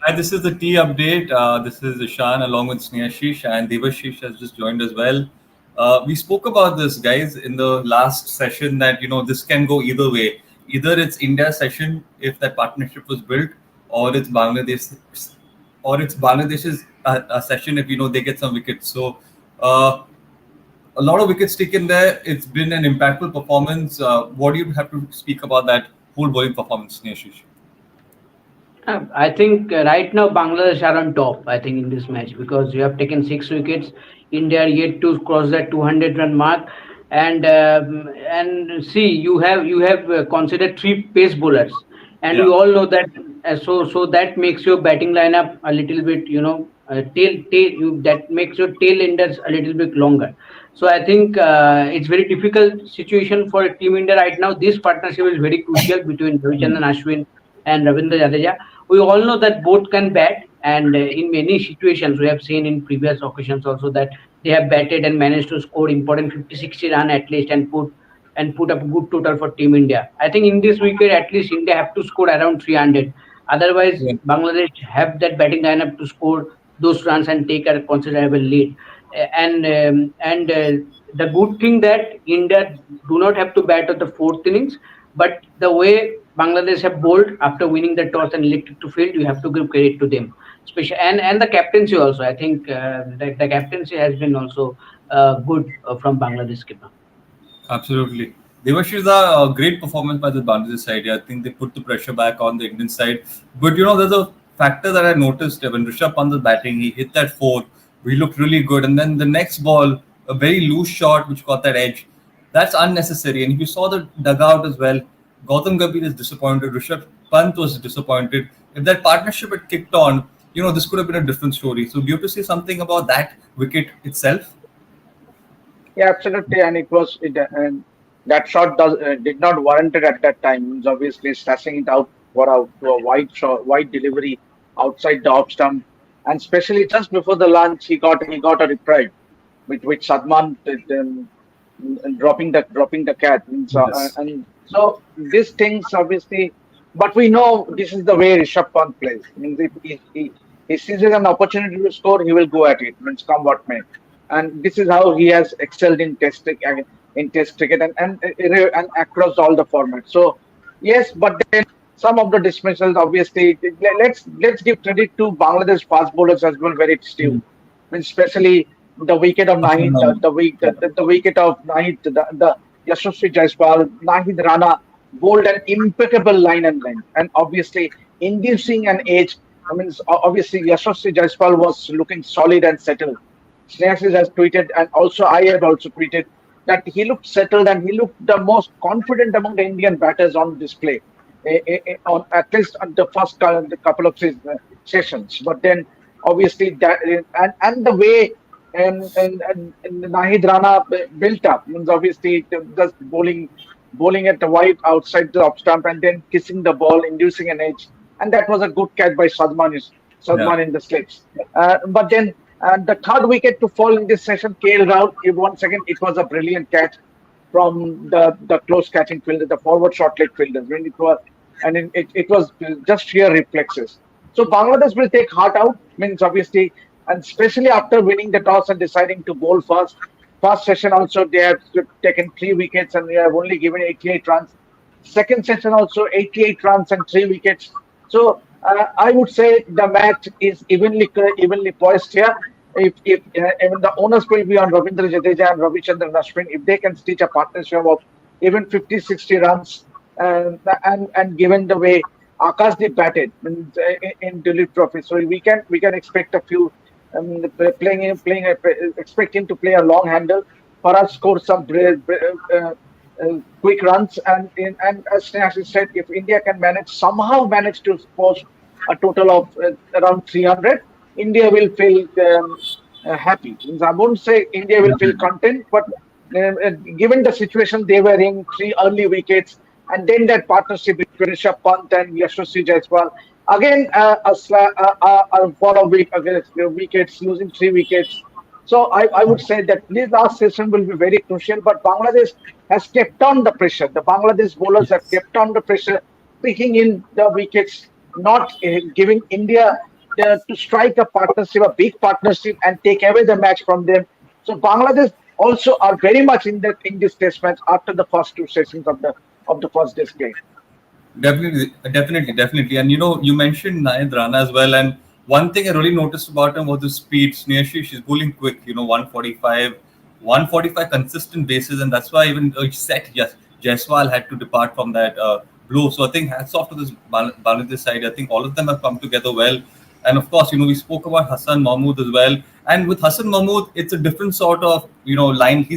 Hi, this is the tea update. This is Ishan along with Snehashish, and Devashish has just joined as well. We spoke about this, guys, in the last session that this can go either way. Either it's India session if that partnership was built, or it's Bangladesh's a session if they get some wickets. So a lot of wickets taken there. It's been an impactful performance. What do you have to speak about that whole bowling performance, Snehashish? I think right now Bangladesh are on top. I think in this match because you have taken 6 wickets. India are yet to cross that 200 run mark, and see you have considered three pace bowlers, and we Yeah. all know that. So that makes your batting lineup a little bit that makes your tail enders a little bit longer. So I think it's very difficult situation for Team India right now. This partnership is very crucial between Ravichandran Ashwin and Ravindra Jadeja. We all know that both can bat, and in many situations we have seen in previous occasions also that they have batted and managed to score important 50-60 run at least and put up a good total for Team India. I think in this wicket at least India have to score around 300. Otherwise, Yeah. Bangladesh have that batting lineup to score those runs and take a considerable lead. And the good thing that India do not have to bat at the fourth innings, but the way Bangladesh have bowled after winning the toss and elected to field, you have to give credit to them. Especially and the captaincy also. I think the captaincy has been also good from Bangladesh keeper. Absolutely. Devashish, a great performance by the Bangladesh side. Yeah, I think they put the pressure back on the Indian side. But there's a factor that I noticed when Rishabh Pant was batting, he hit that four. We looked really good. And then the next ball, a very loose shot which got that edge. That's unnecessary. And if you saw the dugout as well, Gautam Gambhir is disappointed. Rishabh Pant was disappointed. If that partnership had kicked on, this could have been a different story. So do you have to say something about that wicket itself? Yeah, absolutely. And and that shot did not warrant it at that time. It's obviously slashing it out for out to a wide shot, wide delivery outside the off stump, and especially just before the lunch, he got a reprieve with Sadman dropping the cat. Yes. And so these things obviously, but we know this is the way Rishabh Pant plays. Means if he sees an opportunity to score, he will go at it. Means come what may. And this is how he has excelled in Test cricket and across all the formats. So yes, but then some of the dismissals, obviously, let's give credit to Bangladesh fast bowlers as well, where it's due. I mean, especially the wicket of Afternoon, Nahid, the wicket of Nahid, the Yashasvi Jaiswal, Nahid Rana bowled an impeccable line and length, and obviously inducing an edge. I mean, obviously Yashasvi Jaiswal was looking solid and settled. Snehashish has tweeted, and also I have also tweeted that he looked settled and he looked the most confident among the Indian batters on display, on at least on the first the couple of sessions. But then obviously that and the way and Nahid Rana built up means obviously just bowling at the wide outside the off stump and then kissing the ball, inducing an edge, and that was a good catch by yeah. Sadman in the slips. But then the third wicket to fall in this session, KL Rahul, once again, it was a brilliant catch from the close catching fielder, the forward short leg fielders. When it was, and it was just sheer reflexes. So Bangladesh will take heart out, means obviously, and especially after winning the toss and deciding to bowl first. First session also, they have taken 3 wickets and they have only given 88 runs. Second session also 88 runs and 3 wickets. So I would say the match is evenly poised here. If even the onus will be on Ravindra Jadeja and Ravichandran Ashwin, if they can stitch a partnership of even 50-60 runs, and given the way Akashdeep batted in Duleep Trophy, so we can expect a few expect him to play a long handle for us, score some quick runs, and as Sneha said, if India can manage to post a total of around 300, India will feel happy. Means I won't say India will feel content, but given the situation they were in, 3 early wickets, and then that partnership between Rishabh Pant and Yashasvi Jaiswal, again a follow week against wickets, losing 3 wickets. So I would say that this last session will be very crucial, but Bangladesh has kept on the pressure. The Bangladesh bowlers have Yes. kept on the pressure, picking in the wickets, not giving India to strike a partnership, a big partnership, and take away the match from them. So Bangladesh also are very much in this test match after the first two sessions of the first day's play. Definitely. And you mentioned Nayad Rana as well. And one thing I really noticed about him was the speed. Snehashi, she's bowling quick, 145 consistent bases. And that's why even each set, yes, Jaiswal had to depart from that blow. So I think hats off to this Bangladesh side. I think all of them have come together well. And of course, we spoke about Hassan Mahmood as well. And with Hassan Mahmood, it's a different sort of, line.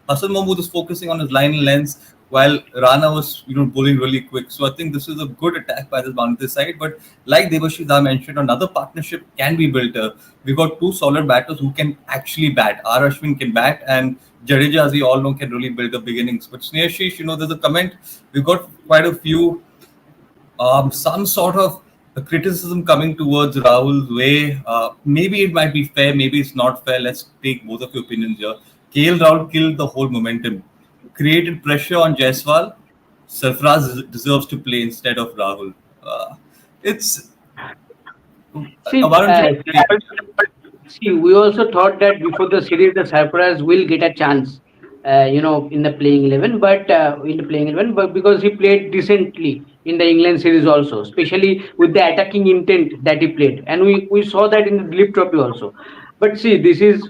Hassan Mahmood is focusing on his line and lengths, while Rana was, bowling really quick. So I think this is a good attack by the Bangladesh side. But like Devashida mentioned, another partnership can be built. We've got two solid batters who can actually bat. R. Ashwin can bat, and Jadeja, as we all know, can really build up beginnings. But Snehashi, there's a comment. We've got quite a few, some sort of criticism coming towards Rahul's way. Maybe it might be fair, maybe it's not fair. Let's take both of your opinions here. KL Rahul killed the whole momentum, created pressure on Jaiswal. Sarfaraz deserves to play instead of Rahul. It's See, see, we also thought that before the series, the Sarfaraz will get a chance, in the playing 11, but because he played decently in the England series also, especially with the attacking intent that he played, and we saw that in the Dilip Trophy also. But see, this is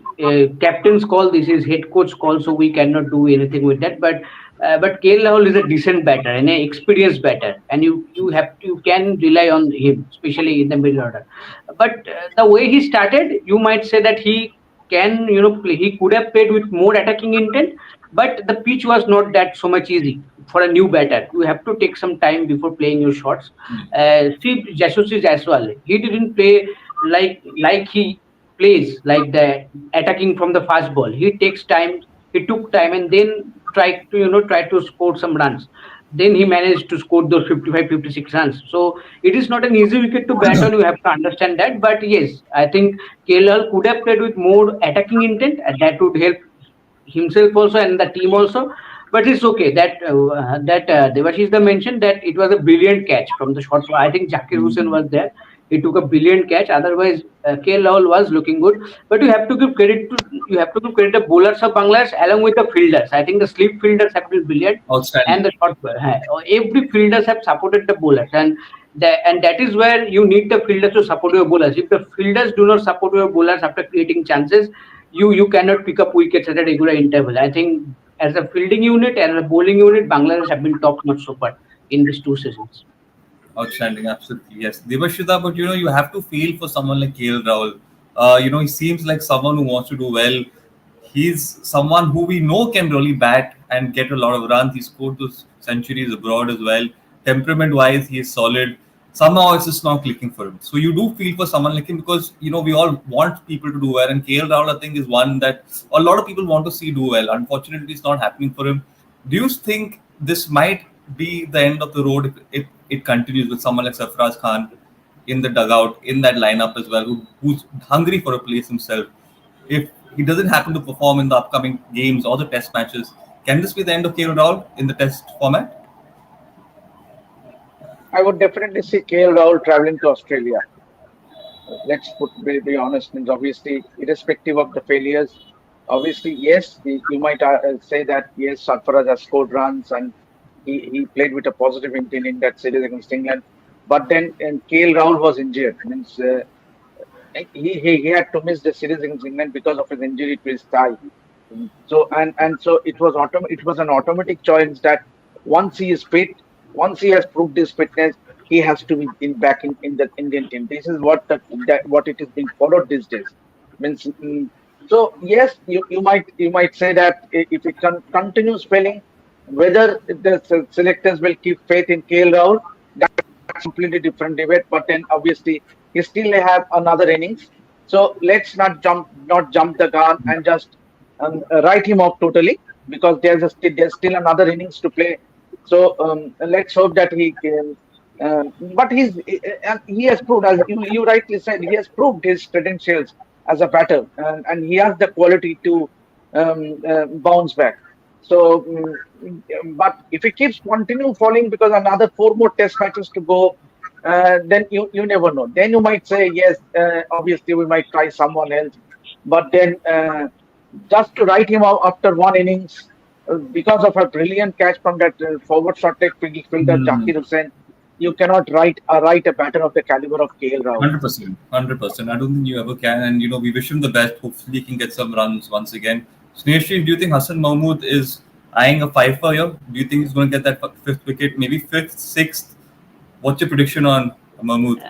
captain's call, this is head coach call, so we cannot do anything with that. But KL Rahul is a decent batter and an experienced batter, and you can rely on him, especially in the middle order. But the way he started, you might say that he can, play. He could have played with more attacking intent, but the pitch was not that so much easy for a new batter. You have to take some time before playing your shots. See, Yashasvi Jaiswal, he didn't play like he plays like the attacking from the fast ball. He takes time. He took time and then try to score some runs. Then he managed to score those 55, 56 runs. So it is not an easy wicket to bat on. You have to understand that. But yes, I think KL could have played with more attacking intent, and that would help himself also and the team also. But it's okay that Devashis mentioned that it was a brilliant catch from the short. I think Zakir Hussain was there. He took a brilliant catch. Otherwise, KL Rahul was looking good. But you have to give credit to bowlers of Bangladesh along with the fielders. I think the slip fielders have been brilliant, and outstanding. the short every fielders have supported the bowlers, and that is where you need the fielders to support your bowlers. If the fielders do not support your bowlers after creating chances, you cannot pick up wickets at a regular interval. I think as a fielding unit and a bowling unit, Bangladesh have been top notch so far in these two seasons. Outstanding, absolutely, yes. Devashita, but you have to feel for someone like KL Rahul. He seems like someone who wants to do well. He's someone who we know can really bat and get a lot of runs. He scored those centuries abroad as well. Temperament wise, he is solid. Somehow it's just not clicking for him. So you do feel for someone like him because we all want people to do well. And KL Rahul, I think, is one that a lot of people want to see do well. Unfortunately, it's not happening for him. Do you think this might be the end of the road if it continues with someone like Sarfaraz Khan in the dugout, in that lineup as well, who's hungry for a place himself? If he doesn't happen to perform in the upcoming games or the test matches, can this be the end of KL Rahul in the test format? I would definitely see KL Rahul traveling to Australia. Let's be honest. Means obviously, irrespective of the failures, obviously yes, you might say that yes, Sarfaraz has scored runs and he played with a positive intent in that series against England. But then KL Rahul was injured. Means he had to miss the series against England because of his injury to his thigh. So so it was an automatic choice that once he is fit, once he has proved his fitness, he has to be back in the Indian team. This is what what it is being followed these days. Means so yes, you might say that if it continues failing, whether the selectors will keep faith in KL Rahul, that's completely different debate. But then obviously he still have another innings. So let's not jump the gun and just write him off totally because there's still another innings to play. So let's hope that he can. But he has proved, as you rightly said, he has proved his credentials as a batter, and he has the quality to bounce back. So, but if he keeps continue falling because another 4 more test matches to go, then you never know. Then you might say, yes, obviously we might try someone else. But then just to write him out after one innings, because of a brilliant catch from that forward short leg fielder, Hmm. Zakir Hussain, you cannot write a batter of the caliber of KL Rahul. 100%, 100%. I don't think you ever can, and we wish him the best. Hopefully, he can get some runs once again. Snehashi, do you think Hassan Mahmood is eyeing a five for you? Do you think he's going to get that fifth wicket, maybe fifth, sixth? What's your prediction on Mahmood?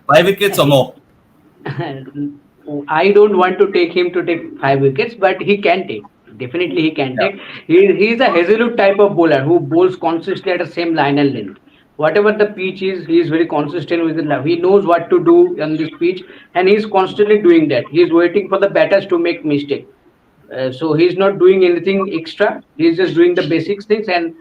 5 wickets or more? I don't want to take him to take 5 wickets, but he can take. Definitely, he can Yeah. take. He's a Hazelwood type of bowler who bowls consistently at the same line and length. Whatever the pitch is, he is very consistent with it. He knows what to do on this pitch, and he's constantly doing that. He's waiting for the batters to make mistake. So he's not doing anything extra. He's just doing the basic things, and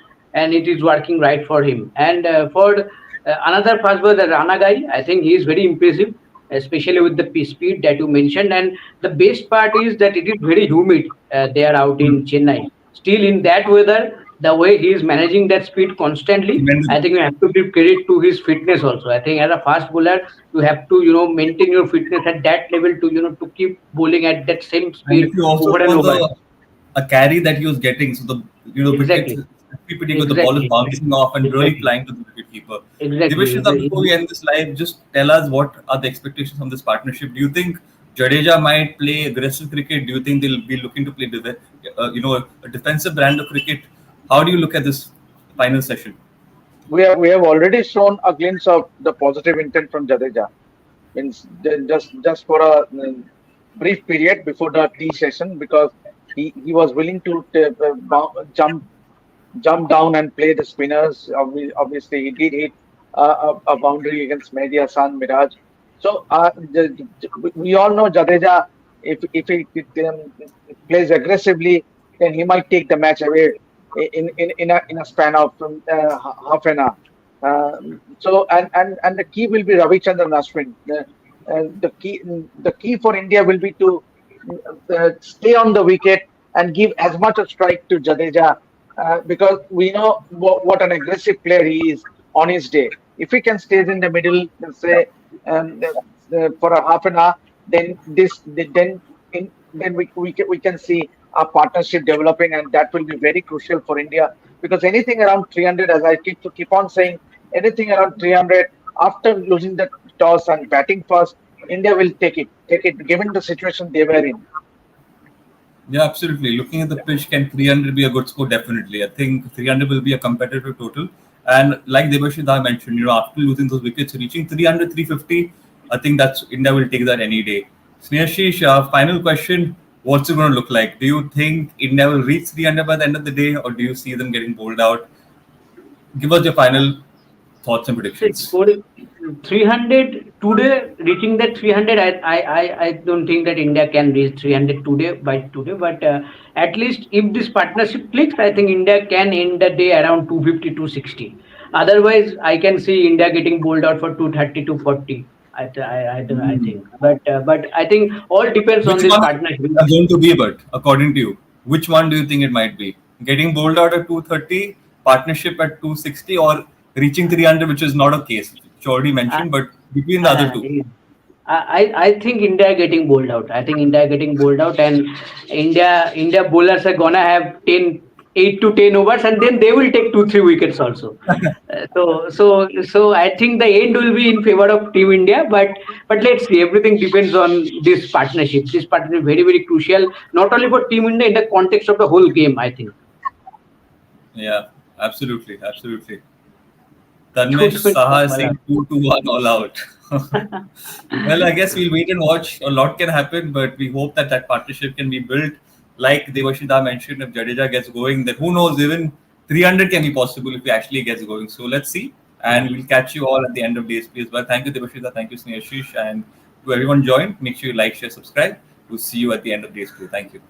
it is working right for him. And for another fast bowler, the Rana guy, I think he is very impressive, especially with the speed that you mentioned. And the best part is that it is very humid there out in Chennai. Still, in that weather, the way he is managing that speed constantly, I Commendable. think you have to give credit to his fitness also. I think as a fast bowler, you have to maintain your fitness at that level to to keep bowling at that same And speed if you also over and saw over. the a carry that he was getting, so the wickets Exactly, PPT with the ball is exactly, bouncing off and really exactly, flying to the wicket keeper. exactly. Divishita, before we end this live, just tell us what are the expectations from this partnership. Do you think Jadeja might play aggressive cricket? Do you think they'll be looking to play a defensive brand of cricket? How do you look at this final session? We have already shown a glimpse of the positive intent from Jadeja. Means just for a brief period before the tea session, because he was willing to jump down and play the spinners. Obviously, he did hit a boundary against Mehdi Hassan Miraj. So we all know Jadeja, if he plays aggressively, then he might take the match away in a span of half an hour. So and the key will be Ravichandran Ashwin. The key for India will be to stay on the wicket and give as much a strike to Jadeja, because we know what an aggressive player he is on his day. If he can stay in the middle, let's say, for a half an hour, then we can see a partnership developing, and that will be very crucial for India, because anything around 300, as I keep on saying, anything around 300 after losing the toss and batting first, India will take it, given the situation they were in. Yeah, absolutely. Looking at the pitch, can 300 be a good score? Definitely. I think 300 will be a competitive total. And like Debashida mentioned, after losing those wickets, reaching 300, 350, I think that's India will take that any day. Snehashish, final question. What's it going to look like? Do you think India will reach 300 by the end of the day, or do you see them getting bowled out? Give us your final thoughts and See, predictions. scoring 300 today, reaching that 300, I don't think that India can reach 300 today by today. But at least if this partnership clicks, I think India can end the day around 250, 260. Otherwise, I can see India getting bowled out for 230, 240. I Hmm. think, but I think all depends on Which this one partnership. are going to be, but according to you, which one do you think it might be? Getting bowled out at 230, partnership at 260, or reaching 300, which is not a case, which you already I, mentioned, but between the other Uh, two. I think India getting bowled out. I think India getting bowled out, and India bowlers are gonna have 8 to 10 overs, and then they will take 2 3 wickets also. So I think the end will be in favor of Team India, but let's see. Everything depends on this partnership. This partnership is very very crucial, not only for Team India in the context of the whole game. I think. Yeah, absolutely, absolutely. Tanmesh Don't Saha is fall saying 2-1 all out. Well, I guess we'll wait and watch. A lot can happen, but we hope that that partnership can be built. Like Devashida mentioned, if Jadeja gets going, then who knows, even 300 can be possible if he actually gets going. So let's see. And out. we'll catch you all at the end of days, please. Well, thank you, Devashida. Thank you, Snehashish. And to everyone joined, make sure you like, share, subscribe. We'll see you at the end of days, too. Thank you.